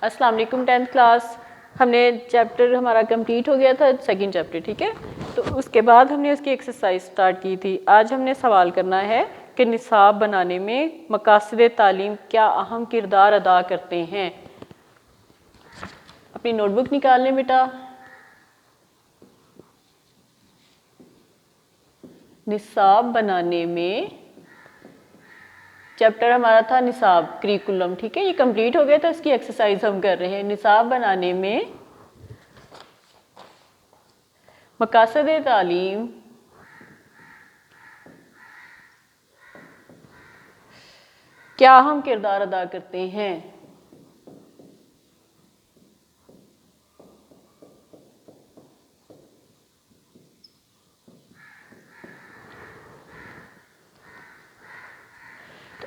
अस्सलाम वालेकुम 10th class. हमने चैप्टर हमारा कंप्लीट हो गया था, सेकंड चैप्टर, ठीक है। तो उसके बाद हमने उसकी एक्सरसाइज स्टार्ट की थी। आज हमने सवाल करना है कि निसाब बनाने में मकासद तालीम क्या अहम किरदार अदा करते हैं। अपनी नोटबुक निकाल लें बेटा। निसाब बनाने में चैप्टर हमारा था निसाब करिकुलम, ठीक है। ये कंप्लीट हो गया था, इसकी एक्सरसाइज हम कर रहे हैं। निसाब बनाने में मकासद तालीम क्या अहम किरदार अदा करते हैं।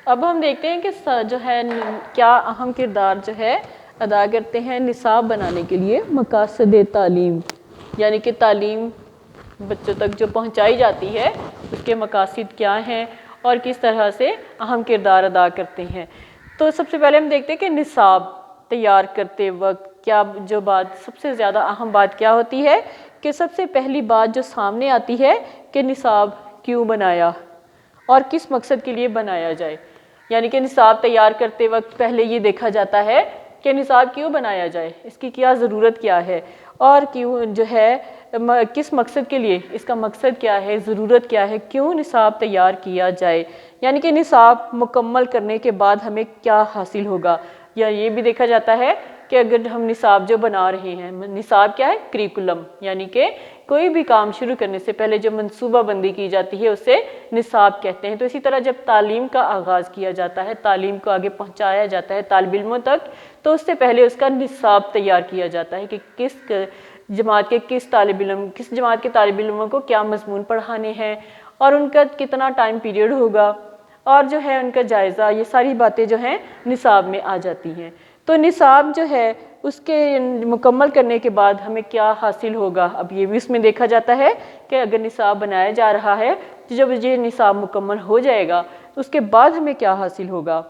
अब हम देखते हैं कि जो है क्या अहम किरदार जो है अदा करते हैं निसाब बनाने के लिए मकासद तालीम, यानी कि तालीम बच्चों तक जो पहुंचाई जाती है उसके मकासद क्या हैं और किस तरह से अहम किरदार अदा करते हैं। तो सबसे पहले हम देखते हैं कि निसाब तैयार करते वक्त क्या जो बात सबसे ज़्यादा अहम बात क्या होती है कि सबसे पहली बात जो सामने आती है कि निसाब क्यों बनाया और किस मकसद के लिए बनाया जाए। यानी कि निसाब तैयार करते वक्त पहले ये देखा जाता है कि निसाब क्यों बनाया जाए, इसकी क्या ज़रूरत क्या है और क्यों जो है किस मकसद के लिए, इसका मकसद क्या है, ज़रूरत क्या है, क्यों निसाब तैयार किया जाए। यानी कि निसाब मुकम्मल करने के बाद हमें क्या हासिल होगा, या ये भी देखा जाता है कि अगर हम निसाब जो बना रहे हैं, निसाब क्या है, करिकुलम, यानी कि कोई भी काम शुरू करने से पहले जो मंसूबाबंदी की जाती है उसे निसाब कहते हैं। तो इसी तरह जब तालीम का आगाज़ किया जाता है, तालीम को आगे पहुंचाया जाता है तालिब इल्मों तक, तो उससे पहले उसका निसाब तैयार किया जाता है कि किस जमात के किस जमात के तालिब इल्मों को क्या मजमून पढ़ाने हैं और उनका कितना टाइम पीरियड होगा और जो है उनका जायज़ा, ये सारी बातें जो हैं निसाब में आ जाती हैं। तो निसाब जो है उसके मुकम्मल करने के बाद हमें क्या हासिल होगा, अब ये भी उसमें देखा जाता है कि अगर निसाब बनाया जा रहा है तो जब ये निसाब मुकम्मल हो जाएगा तो उसके बाद हमें क्या हासिल होगा,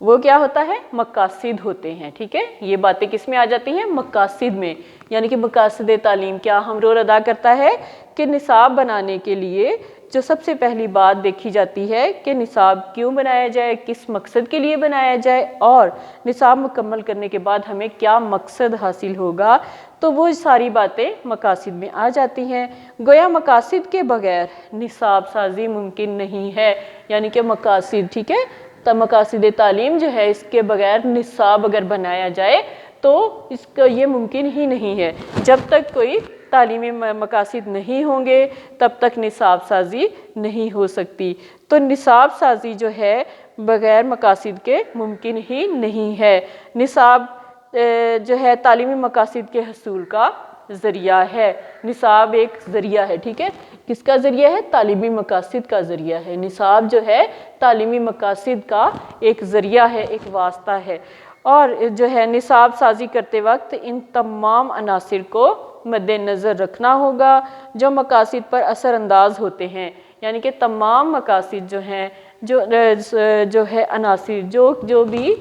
वो क्या होता है, मकासिद होते हैं, ठीक है। ये बातें किस में आ जाती हैं, मकासिद में। यानी कि मकासद तालीम क्या अहम रोल अदा करता है कि निसाब बनाने के लिए जो सबसे पहली बात देखी जाती है कि निसाब क्यों बनाया जाए, किस मकसद के लिए बनाया जाए और निसाब मुकम्मल करने के बाद हमें क्या मकसद हासिल होगा, तो वो सारी बातें मकासिद में आ जाती हैं। गोया मकासिद के बगैर निसाब साजी मुमकिन नहीं है। यानी कि मकासिद, ठीक है, तो मकासिद तालीम जो है इसके बगैर निसाब अगर बनाया जाए तो इसका ये मुमकिन ही नहीं है। जब तक कोई तालीमी मकासिद नहीं होंगे तब तक निसाब साजी नहीं हो सकती। तो निसाब साजी जो है बगैर मकासिद के मुमकिन ही नहीं है। निसाब जो है तालीमी मकासिद के हसूल का ज़रिया है। निसाब एक ज़रिया है, ठीक है। किसका ज़रिया है, तालीमी मकासिद का ज़रिया है। निसाब जो है तालीमी मकासिद का एक ज़रिया है, एक वास्ता है। और जो है निसाब साजी करते वक्त इन तमाम अनासिर को मद्देनज़र रखना होगा जो मकासिद पर असरअंदाज होते हैं। यानी कि तमाम मकासिद जो हैं जो है अनासिर जो भी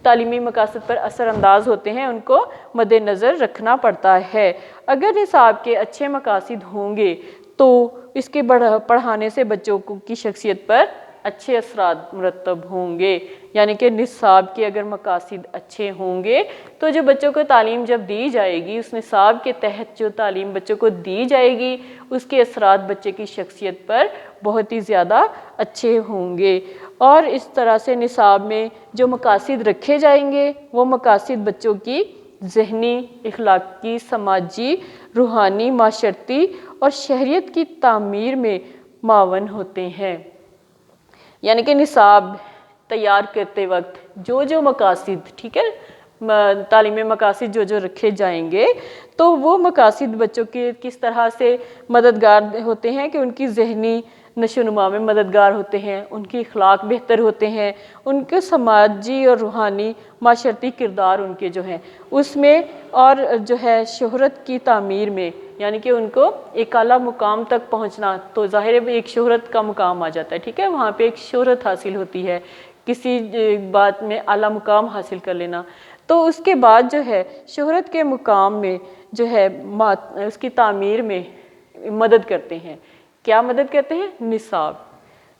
तालीमी मकासद पर असरअंदाज होते हैं उनको मद्देनज़र रखना पड़ता है। अगर निसाब के अच्छे मकासद होंगे तो इसके पढ़ाने से बच्चों की शख्सियत पर अच्छे असरात मुरतब होंगे। यानी कि निसाब के अगर मकासद अच्छे होंगे तो जो बच्चों को तालीम जब दी जाएगी, उस निसाब के तहत जो तालीम बच्चों को दी जाएगी उसके असरात बच्चे की शख्सियत पर बहुत ही ज़्यादा अच्छे होंगे। और इस तरह से निसाब में जो मकासद रखे जाएंगे वो मकासद बच्चों की ज़हनी, इखलाकी, समाजी, रूहानी, माशरती और शहरियत की तामीर में मावन होते हैं। यानी कि निसाब तैयार करते वक्त जो मकासद, ठीक है, तालीमी मकासद जो रखे जाएंगे तो वो मकासद बच्चों के किस तरह से मददगार होते हैं कि उनकी ज़हनी नशोनुमा में मददगार होते हैं, उनकी अखलाक बेहतर होते हैं, उनके समाजी और रूहानी माशरती किरदार उनके जो हैं उसमें, और जो है शोहरत की तामीर में, यानी कि उनको एक आला मुकाम तक पहुंचना, तो ज़ाहिर है एक शोहरत का मुकाम आ जाता है, ठीक है, वहाँ पे एक शोहरत हासिल होती है, किसी बात में आला मुकाम हासिल कर लेना। तो उसके बाद जो है शोहरत के मुकाम में जो है उसकी तामीर में मदद करते हैं। क्या मदद करते हैं? निसाब,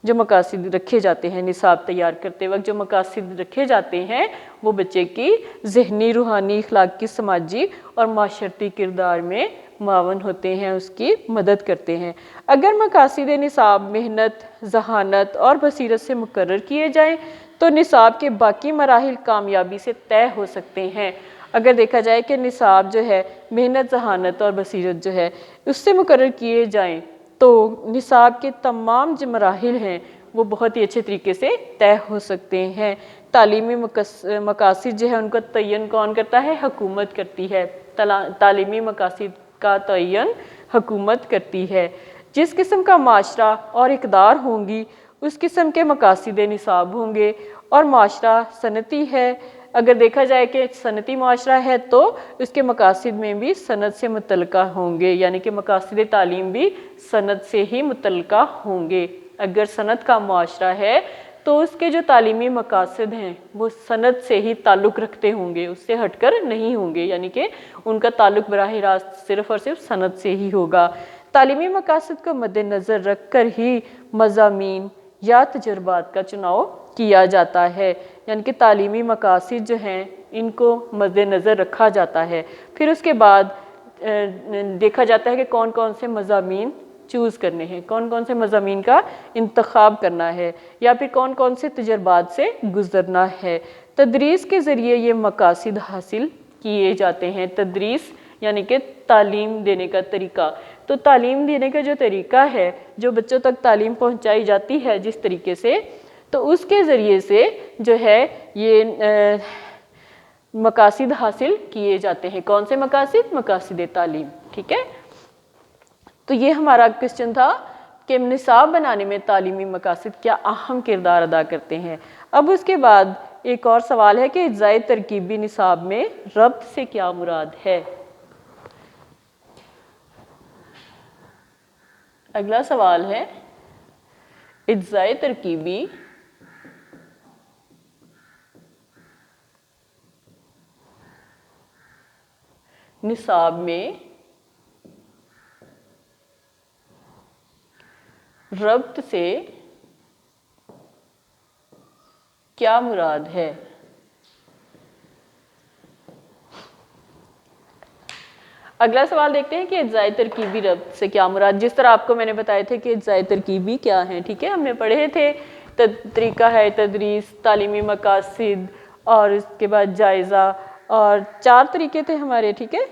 जो मकासिद रखे जाते हैं निसाब तैयार करते वक्त जो मकासिद रखे जाते हैं वो बच्चे की ज़हनी, रूहानी, अखलाकी, समाजी और माशरती किरदार में मावन होते हैं, उसकी मदद करते हैं। अगर मकासिद निसाब मेहनत, जहानत और बसीरत से मुकर्रर किए जाएँ तो निसाब के बाकी मराहिल कामयाबी से तय हो सकते हैं। अगर देखा जाए कि निसाब जो है मेहनत, जहानत और बसीरत जो है उससे मुकर्रर किए जाएँ तो निसाब के तमाम जो मराहिल हैं वो बहुत ही अच्छे तरीके से तय हो सकते हैं। तालीमी मकासिद जो है उनका तयन कौन करता है? हुकूमत करती है। तालीमी मकासिद का तयन हुकूमत करती है। जिस किस्म का माशरा और इक़दार होंगी उस किस्म के मकासिद निसाब होंगे। और माशरा सनती है, अगर देखा जाए कि सनती माशरा है तो उसके मकासिद में भी सनत से मुतल्लिका होंगे, यानी कि मकासिद तालीम भी सनत से ही मुतल्लिका होंगे। अगर सनत का माशरा है तो उसके जो तालीमी मकासद हैं वो सनत से ही ताल्लुक़ रखते होंगे, उससे हटकर नहीं होंगे, यानी कि उनका ताल्लुक़ बराह रास्त सिर्फ़ और सिर्फ सनत से ही होगा। तालीमी मकासद को मद्देनज़र रख कर ही मज़ामीन या तजुर्बात का चुनाव किया जाता है, यानी कि तालीमी मकासद जो हैं इनको मद्देनज़र रखा जाता है। फिर उसके बाद देखा जाता है कि कौन कौन से मज़ामीन चूज़ करने हैं, कौन कौन से मज़ामीन का इंतखाब करना है या फिर कौन कौन से तजुर्बात से गुज़रना है। तदरीस के ज़रिए ये मकासद हासिल किए जाते हैं। तदरीस यानी कि तालीम देने का तरीका। तो तालीम देने का जो तरीका है, जो बच्चों तक तालीम पहुंचाई जाती है जिस तरीके से, तो उसके ज़रिए से जो है ये मकासद हासिल किए जाते हैं। कौन से मकासद? मकासद तालीम। ठीक है, तो ये हमारा क्वेश्चन था कि निसाब बनाने में तालीमी मकासद क्या अहम किरदार अदा करते हैं। अब उसके बाद एक और सवाल है कि इज्ज़ाए तरकीबी निसाब में रब्त से क्या मुराद है। अगला सवाल है इज्ज़ाए तरकीबी निसाब में रब्त से क्या मुराद है। अगला सवाल देखते हैं कि इज्ज़ाए तरकीबी रब्त से क्या मुराद। जिस तरह आपको मैंने बताए थे कि इज्ज़ाए तरकीबी क्या है, ठीक है, हमने पढ़े थे। तरीका है तदरीस, तालीमी मकासद और इसके बाद जायज़ा, और 4 तरीके थे हमारे, ठीक है।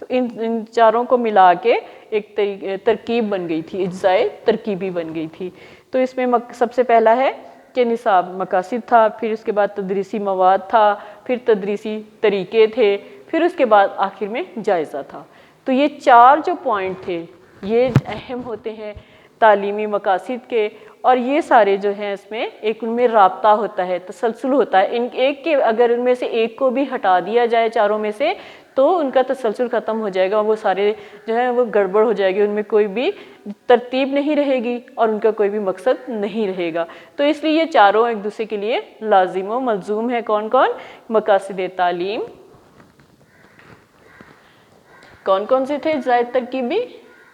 तो इन चारों को मिला के एक तरकीब बन गई थी, इज्ज़ाए तरकीबी बन गई थी। तो इसमें सबसे पहला है कि निसाब मकासद था, फिर उसके बाद तदरीसी मवाद था, फिर तदरीसी तरीके थे, फिर उसके बाद आखिर में जायज़ा था। तो ये 4 जो पॉइंट थे ये अहम होते हैं तालीमी मकासद के, और ये सारे जो हैं इसमें एक उनमें राब्ता होता है, तसलसल होता है। इन एक के अगर उनमें से एक को भी हटा दिया जाए चारों में से तो उनका तसलसल ख़त्म हो जाएगा, वो सारे जो है वो गड़बड़ हो जाएगी, उनमें कोई भी तरतीब नहीं रहेगी और उनका कोई भी मकसद नहीं रहेगा। तो इसलिए ये चारों एक दूसरे के लिए लाजिम व मलजूम है। कौन कौन? मकासद तालीम, कौन कौन से थे इज्ज़ाए तरकीबी?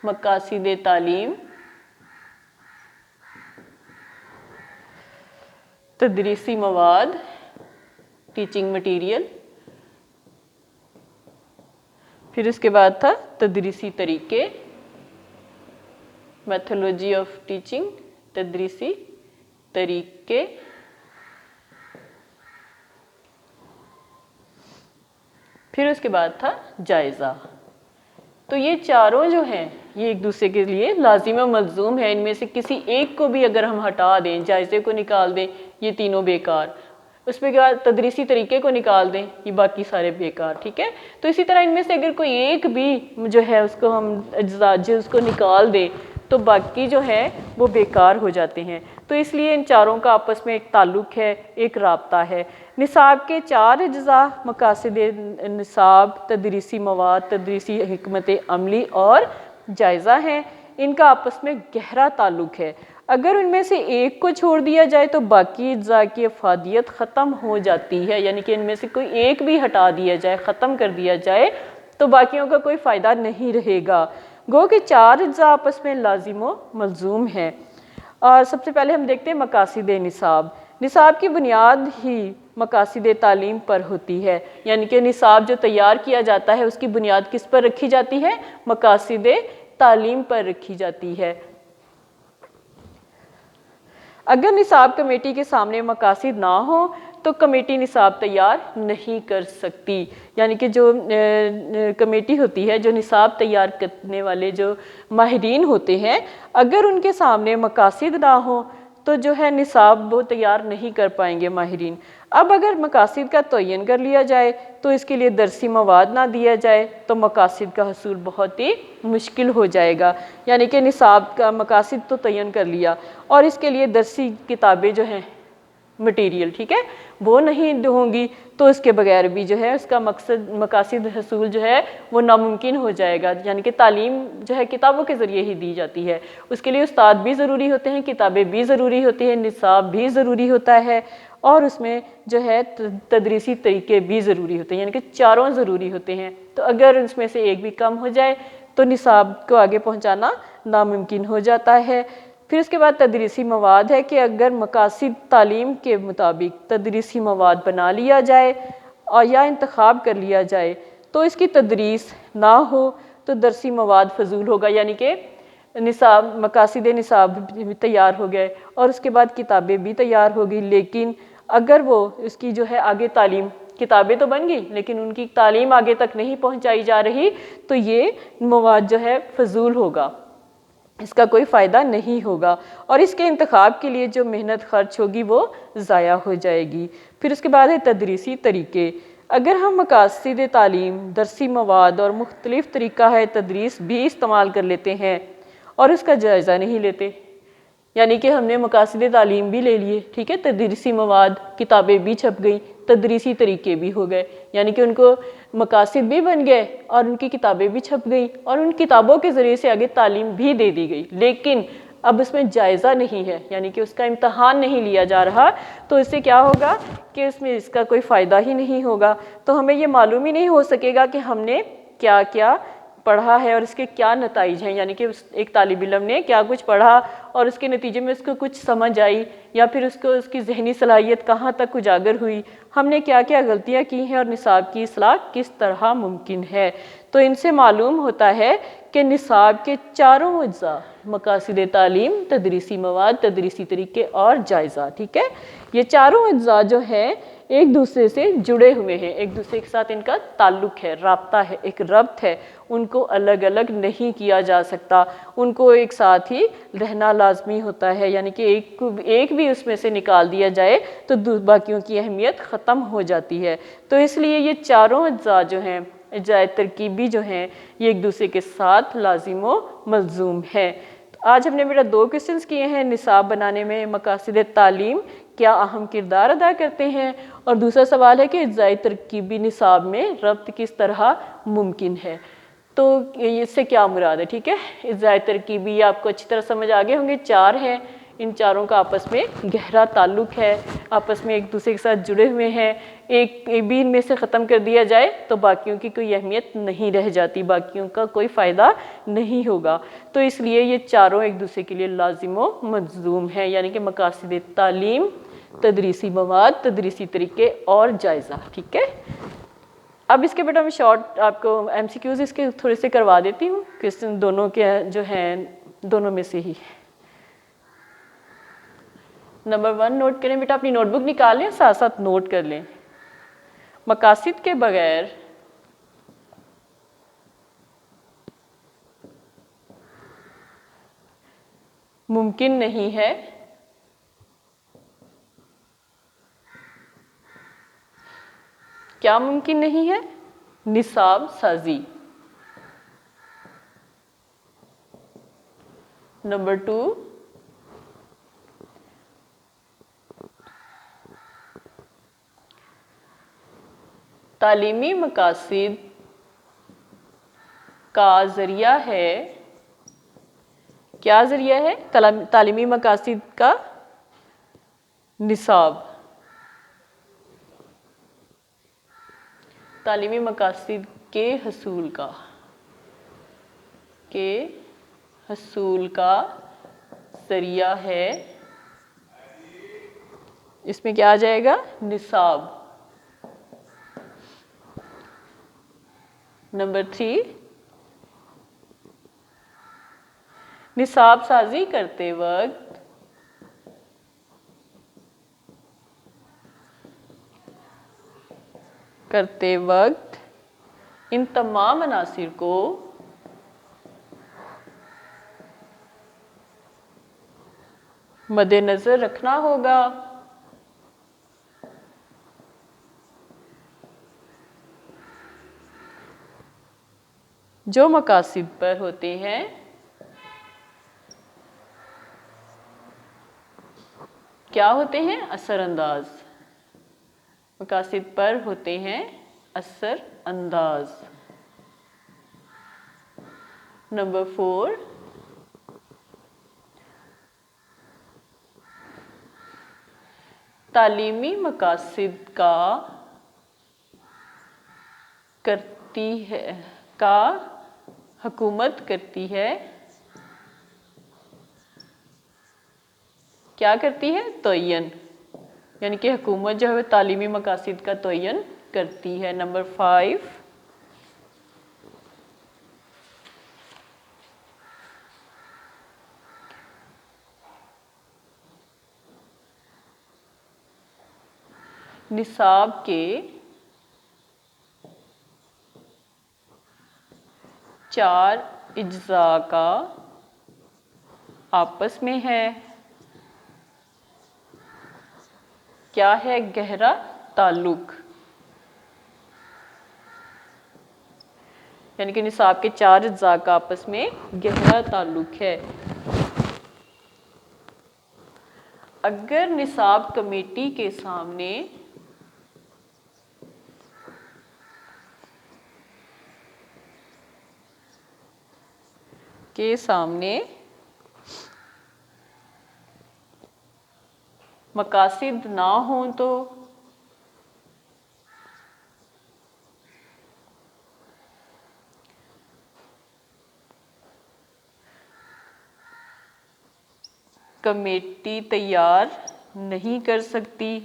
मकासद तालीम, तदरीसी मवाद, टीचिंग मटीरियल, फिर उसके बाद था तदरीसी तरीके, मेथोडोलॉजी ऑफ टीचिंग, तदरीसी तरीके, फिर उसके बाद था जायज़ा। तो ये चारों जो हैं ये एक दूसरे के लिए लाजिम व मलजूम है। इनमें से किसी एक को भी अगर हम हटा दें, जायज़े को निकाल दें, ये तीनों बेकार। उसके बाद तदरीसी तरीके को निकाल दें, ये बाकी सारे बेकार, ठीक है। तो इसी तरह इनमें से अगर कोई एक भी जो है उसको हम उसको निकाल दें तो बाकी जो है वो बेकार हो जाते हैं। तो इसलिए इन चारों का आपस में एक ताल्लुक़ है, एक राब्ता है। निसाब के 4 अज्ज़ा मकासद निसाब, तदरीसी मवाद, तदरीसी हिकमत अमली और जायज़ा हैं। इनका आपस में गहरा ताल्लुक़ है। अगर उनमें से एक को छोड़ दिया जाए तो बाकी अज्जा की अफादियत ख़त्म हो जाती है, यानी कि इनमें से कोई एक भी हटा दिया जाए, ख़त्म कर दिया जाए तो बाकियों का कोई फ़ायदा नहीं रहेगा। गो कि चार अज्जा आपस में लाजिम व मलजूम हैं। और सबसे पहले हम देखते हैं मकासिद निसाब। निसाब की बुनियाद ही मकासिद तालीम पर होती है, यानी कि निसाब जो तैयार किया जाता है उसकी बुनियाद किस पर रखी जाती है? मकासिद तालीम पर रखी जाती है। अगर निसाब कमेटी के सामने मकासिद ना हो तो कमेटी निसाब तैयार नहीं कर सकती, यानी कि जो कमेटी होती है, जो निसाब तैयार करने वाले जो माहिरीन होते हैं, अगर उनके सामने मकासिद ना हो तो जो है निसाब वो तैयार नहीं कर पाएंगे माहिरीन। अब अगर मकासिद का तयन कर लिया जाए तो इसके लिए दरसी मवाद ना दिया जाए तो मकासिद का हसूल बहुत ही मुश्किल हो जाएगा, यानी कि निसाब का मकासिद तो तयन कर लिया और इसके लिए दरसी किताबें जो हैं मटीरियल, ठीक है, वो नहीं होंगी तो इसके बगैर भी जो है उसका मकसद मकासिद हसूल जो है वो नामुमकिन हो जाएगा। यानी कि तालीम जो है किताबों के ज़रिए ही दी जाती है, उसके लिए उस्ताद भी ज़रूरी होते हैं, किताबें भी ज़रूरी होती हैं, निसाब भी ज़रूरी होता है और उसमें जो है तदरीसी तरीके भी ज़रूरी होते हैं, यानी कि चारों ज़रूरी होते हैं। तो अगर उसमें से एक भी कम हो जाए तो निसाब को आगे पहुँचाना नामुमकिन हो जाता है। फिर उसके बाद तदरीसी मवाद है कि अगर मकासिद तालीम के मुताबिक तदरीसी मवाद बना लिया जाए और या इंतखाब कर लिया जाए तो इसकी तदरीस ना हो तो दरसी मवाद फजूल होगा, यानी कि निसाब मकासिद निसाब तैयार हो गए और उसके बाद किताबें भी तैयार होगी, लेकिन अगर वो इसकी जो है आगे तालीम, किताबें तो बन गई लेकिन उनकी तालीम आगे तक नहीं पहुंचाई जा रही तो ये मवाद जो है फजूल होगा, इसका कोई फ़ायदा नहीं होगा और इसके इंतखाब के लिए जो मेहनत खर्च होगी वो ज़ाया हो जाएगी। फिर उसके बाद है तदरीसी तरीके। अगर हम मकासिद तालीम, दरसी मवाद और मुख्तलिफ़ तरीक़ा है तदरीस भी इस्तेमाल कर लेते हैं और उसका जायज़ा नहीं लेते, यानी कि हमने मकासिद तालीम भी ले लिए, ठीक है, तदरीसी मवाद, किताबें भी छप गई, तदरीसी तरीके भी हो गए, यानी कि उनको मकासिद भी बन गए और उनकी किताबें भी छप गई और उन किताबों के ज़रिए से आगे तालीम भी दे दी गई, लेकिन अब उसमें जायज़ा नहीं है, यानी कि उसका इम्तहान नहीं लिया जा रहा, तो इससे क्या होगा कि उसमें इसका कोई फ़ायदा ही नहीं होगा। तो हमें ये मालूम ही नहीं हो सकेगा कि हमने क्या क्या पढ़ा है और इसके क्या नतीजे हैं, यानी कि एक तालिब इल्म ने क्या कुछ पढ़ा और उसके नतीजे में उसको कुछ समझ आई या फिर उसको उसकी जहनी सलाहियत कहाँ तक उजागर हुई, हमने क्या क्या गलतियाँ की हैं और निसाब की इस्लाह किस तरह मुमकिन है। तो इनसे मालूम होता है कि निसाब के चारों अज्जा, मकासिद तालीम, तदरीसी मवाद, तदरीसी तरीके और जायज़ा, ठीक है, ये चारों अज्जा जो हैं एक दूसरे से जुड़े हुए हैं, एक दूसरे के साथ इनका ताल्लुक़ है, राब्ता है, एक रब्त है, उनको अलग अलग नहीं किया जा सकता, उनको एक साथ ही रहना लाजमी होता है, यानी कि एक भी उसमें से निकाल दिया जाए तो बाकियों की अहमियत ख़त्म हो जाती है। तो इसलिए ये चारों अज्जा जो हैं, अज्जा तरकीबी जो हैं, ये एक दूसरे के साथ लाजिम व मलजूम है। आज हमने बेटा 2 क्वेश्चंस किए हैं, निसाब बनाने में मकासिद तालीम क्या अहम किरदार अदा करते हैं और दूसरा सवाल है कि अज्जा तरकीबी निसाब में रब्त किस तरह मुमकिन है। तो इससे क्या मुराद है, ठीक है, अज्जा तरकीबी आपको अच्छी तरह समझ आ गए होंगे, 4 हैं, इन चारों का आपस में गहरा ताल्लुक़ है, आपस में एक दूसरे के साथ जुड़े हुए हैं, एक भी इनमें से ख़त्म कर दिया जाए तो बाकियों की कोई अहमियत नहीं रह जाती, बाकियों का कोई फ़ायदा नहीं होगा। तो इसलिए ये चारों एक दूसरे के लिए लाजिम व मलज़ूम हैं, यानी कि मकासिद तालीम, तदरीसी मवाद, तदरीसी तरीके और जायज़ा, ठीक है। अब इसके बेटा मैं शॉर्ट आपको MCQs इसके थोड़े से करवा देती हूँ, क्वेश्चन दोनों के जो हैं, दोनों में से ही। नंबर 1 नोट करें बेटा, अपनी नोटबुक निकाल लें, साथ साथ नोट कर लें। मकासिद के बगैर मुमकिन नहीं है क्या मुमकिन नहीं है? निसाब साजी। नंबर 2 तालीमी मकासिद का ज़रिया है क्या ज़रिया है तालीमी मकासिद का? निसाब। तालीमी मकासिद के हसूल का ज़रिया है, इसमें क्या आ जाएगा? निसाब। नंबर 3, निसाब साजी करते वक्त इन तमाम अनासिर को मद्देनज़र रखना होगा। जो मकासिद पर होते हैं क्या होते हैं? असरअंदाज। मकासिद पर होते हैं असरअंदाज। नंबर 4, तालीमी मकासिद का हुकूमत करती है। क्या करती है? तयन, यानी कि हुकूमत जो है तालीमी मकासिद का तयन करती है। नंबर 5, निसाब के 4 इज्जा का आपस में है क्या है? गहरा ताल्लुक। यानी कि निसाब के 4 इज्जा का आपस में गहरा ताल्लुक है। अगर निसाब कमेटी के सामने मकासिद ना हो तो कमेटी तैयार नहीं कर सकती।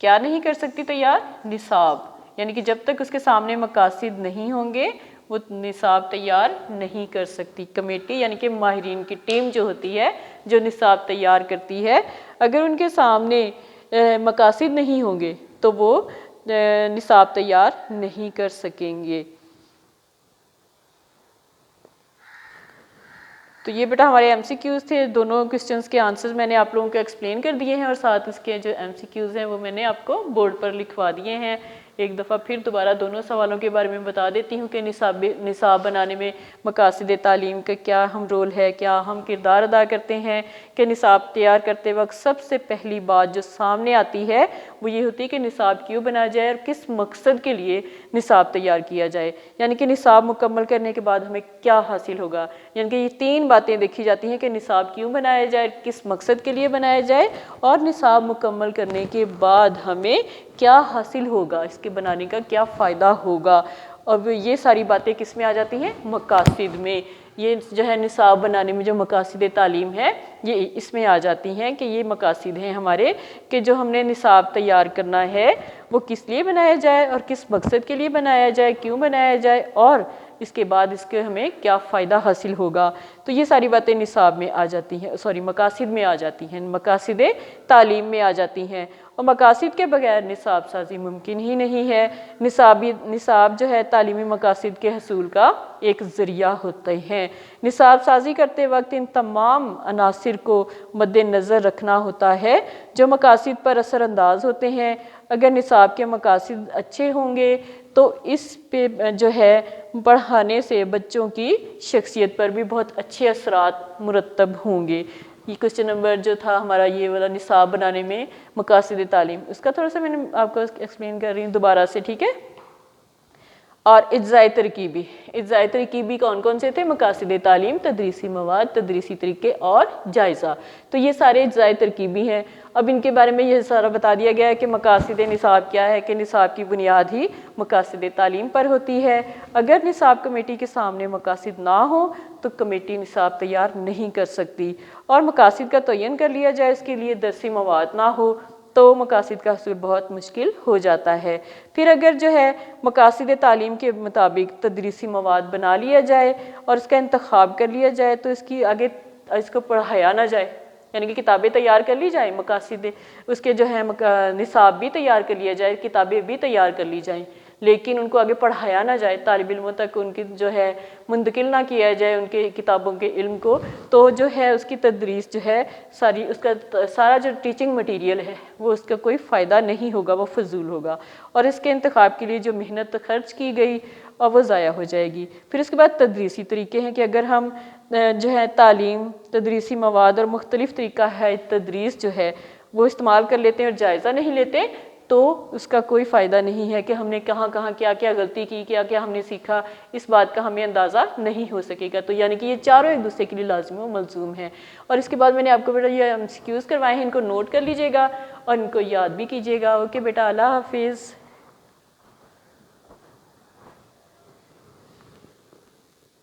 क्या नहीं कर सकती तैयार? निसाब। यानी कि जब तक उसके सामने मकासिद नहीं होंगे वो निसाब तैयार नहीं कर सकती कमेटी, यानी कि माहिरीन की टीम जो होती है जो निसाब तैयार करती है, अगर उनके सामने मकासिद नहीं होंगे तो वो निसाब तैयार नहीं कर सकेंगे। तो ये बेटा हमारे MCQs थे। दोनों क्वेश्चंस के आंसर्स मैंने आप लोगों को एक्सप्लेन कर दिए हैं और साथ इसके जो MCQs हैं वो मैंने आपको बोर्ड पर लिखवा दिए हैं। एक दफ़ा फिर दोबारा दोनों सवालों के बारे में बता देती हूँ कि निसाब बनाने में मकासद तालीम का क्या हम रोल है, क्या हम किरदार अदा करते हैं। कि निसाब तैयार करते वक्त सबसे पहली बात जो सामने आती है वो ये होती है कि निसाब क्यों बनाया जाए और किस मकसद के लिए निसाब तैयार किया जाए। यानी कि निसाब मुकम्मल करने के बाद हमें क्या हासिल होगा। यानी कि ये 3 बातें देखी जाती हैं कि निसाब क्यों बनाया जाए, किस मकसद के लिए बनाया जाए और निसाब मुकम्मल करने के बाद हमें क्या हासिल होगा, इसके बनाने का क्या फ़ायदा होगा। और ये सारी बातें किस में आ जाती हैं? मकासिद में। ये जो है निसाब बनाने में जो मकासिद तालीम है ये इसमें आ जाती हैं कि ये मकासिद हैं हमारे कि जो हमने निसाब तैयार करना है वो किस लिए बनाया जाए और किस मकसद के लिए बनाया जाए, क्यों बनाया जाए और इसके बाद इसके हमें क्या फ़ायदा हासिल होगा। तो ये सारी बातें निसाब में आ जाती हैं, सॉरी मकासिद में आ जाती हैं, मकासिद तालीम में आ जाती हैं। और मकासिद के बगैर निसाब साजी मुमकिन ही नहीं है। निसाब जो है तालीमी मकासिद के हसूल का एक ज़रिया होते हैं। निसाब साजी करते वक्त इन तमाम अनासिर को मद्देनज़र रखना होता है जो मकासिद पर असरअंदाज होते हैं। अगर निसाब के मकासिद अच्छे होंगे तो इस पे जो है पढ़ाने से बच्चों की शख्सियत पर भी बहुत अच्छे असरात मुरतब होंगे। ये क्वेश्चन नंबर जो था हमारा ये वाला निसाब बनाने में मकासिद तालीम, उसका थोड़ा सा मैंने आपको एक्सप्लेन कर रही हूँ दोबारा से, ठीक है। और इज्ज़ाए तरकीबी। इज्ज़ाए तरकीबी कौन कौन से थे? मकासिद तालीम, तदरीसी मवाद, तदरीसी तरीके और जायज़ा। तो ये सारे इज्ज़ाए तरकीबी हैं। अब इनके बारे में ये सारा बता दिया गया है कि मकासिद निसाब क्या है, कि निसाब की बुनियाद ही मकासिद तालीम पर होती है। अगर निसाब कमेटी के सामने मकासिद ना हो तो कमेटी निसाब तैयार नहीं कर सकती, और मकासिद का तयन कर लिया जाए, इसके लिए दरसी मवाद ना हो तो मकासिद का हसूल बहुत मुश्किल हो जाता है। फिर अगर जो है मकासिद तालीम के मुताबिक तदरीसी मवाद बना लिया जाए और इसका इंतखाब कर लिया जाए तो इसकी आगे इसको पढ़ाया ना जाए, यानी कि किताबें तैयार कर ली जाए, मकासिद उसके जो है निसाब भी तैयार कर लिया जाए, किताबें भी तैयार कर ली जाएँ, लेकिन उनको आगे पढ़ाया ना जाए, तालिब इल्मों तक उनकी जो है मुंतकिल ना किया जाए उनके किताबों के इल्म को, तो जो है उसकी तदरीस जो है सारी, उसका सारा जो टीचिंग मटेरियल है वो उसका कोई फ़ायदा नहीं होगा, वो फजूल होगा, और इसके इंतखाब के लिए जो मेहनत खर्च की गई और वो ज़ाया हो जाएगी। फिर उसके बाद तदरीसी तरीके हैं कि अगर हम जो है तालीम, तदरीसी मवाद और मुख्तलिफ़ तरीका है तदरीस जो है वो इस्तेमाल कर लेते हैं और जायज़ा नहीं लेते, तो उसका कोई फ़ायदा नहीं है कि हमने कहाँ कहाँ क्या क्या गलती की, क्या क्या हमने सीखा, इस बात का हमें अंदाज़ा नहीं हो सकेगा। तो यानी कि ये चारों एक दूसरे के लिए लाज़िम व मलज़ूम है। और इसके बाद मैंने आपको बेटा ये MCQs करवाए हैं, इनको नोट कर लीजिएगा और इनको याद भी कीजिएगा। ओके बेटा, अल्लाह हाफिज़।